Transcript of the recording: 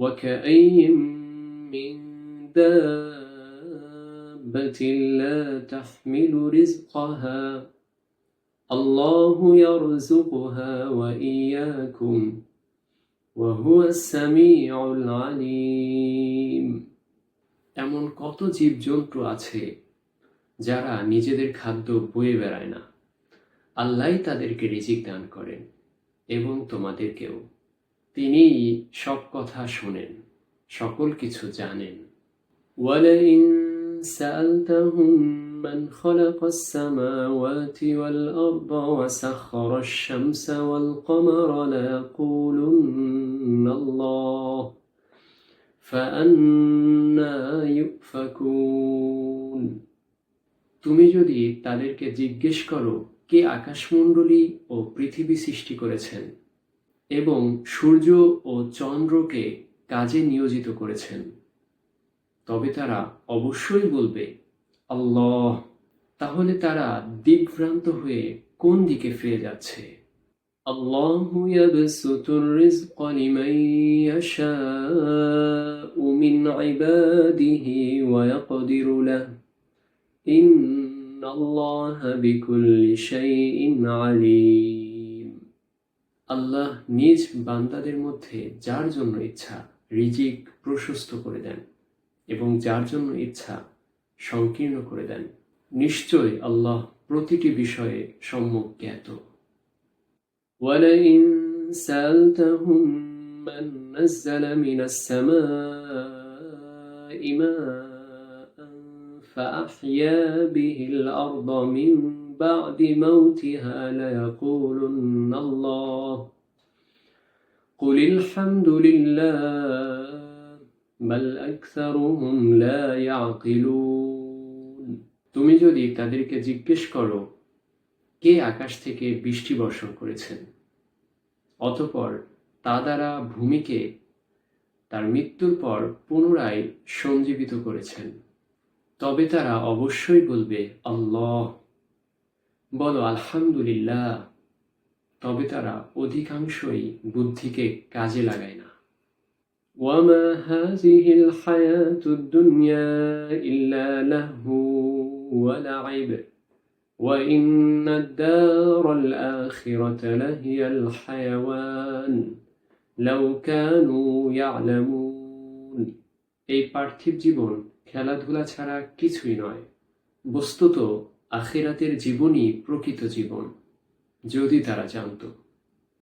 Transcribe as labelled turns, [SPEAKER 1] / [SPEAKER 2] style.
[SPEAKER 1] وكأي من دابة لا تحمل رزقها الله يرزقها وإياكم وهو السميع العليم। এমন কত জীবজন্তু আছে যারা নিজেদের খাদ্য বয়ে বেড়ায় না। আল্লাহই তাদেরকে রিজিক দান করেন এবং তোমাদেরকেও। তিনিই সব কথা শোনেন, সকল কিছু জানেন। ওয়ালাইন সাআলতাহুম মান খালাকাস সামাওয়াতি ওয়াল আরদা ওয়া সাখখারাশ শামসা ওয়াল কমারা লায়াকুলুন্নাল্লাহ ফাআন্না ইউফাকুন। তুমি যদি তাদেরকে জিজ্ঞেস করো কে আকাশমণ্ডলী ও পৃথিবী সৃষ্টি করেছেন এবং সূর্য ও চন্দ্রকে কাজে নিয়োজিত করেছেন, তবে তারা অবশ্যই বলবে আল্লাহ। তাহলে তারা দিকভ্রান্ত হয়ে কোন দিকে ফিরে যাচ্ছে? আল্লাহু ইয়াবসুতুর রিজকা লিমান ইয়াশাউ মিন ইবাদিহি ওয়া ইয়াকদিরু লাহু ইন্নাল্লাহা বিকুল্লি শাইইন আলীম। আল্লাহ নিজ বান্দাদের মধ্যে যার জন্য ইচ্ছা রিজিক প্রশস্ত করে দেন এবং যার জন্য ইচ্ছা সংকীর্ণ করে দেন। নিশ্চয় আল্লাহ প্রতিটি বিষয়ে সম্যক জ্ঞাত। ওয়ালাইন সাআলতাহুম মান নাযালা মিনাস সামাই মাআন ফাআহইয়া বিহিল আরদা মিন বা'দি মাউতিহা লায়াকুলুন্নাল্লাহ কুলিল হামদুলিল্লাহ বাল আকসারুহুম লা ইয়াকিলুন। তুমি যদি তাদেরকে জিজ্ঞেস করো কে আকাশ থেকে বৃষ্টি বর্ষণ করেছেন, অতঃপর তা দ্বারা ভূমিকে তার মৃত্যুর পর পুনরায় সঞ্জীবিত করেছেন, তবে তারা অবশ্যই বলবে আল্লাহ। বলো আলহামদুলিল্লাহ, তবে তারা অধিকাংশই বুদ্ধিকে কাজে লাগায় না। وما هذه الحياة الدنيا إلا لهو ولعب وإن الدار الآخرة لهي الحيوان لو كانوا يعلمون। এই পার্থিব জীবন খেলাধুলা ছাড়া কিছুই নয়। বস্তুত আখিরাতের জীবনই প্রকৃত জীবন, যদি তারা জানত।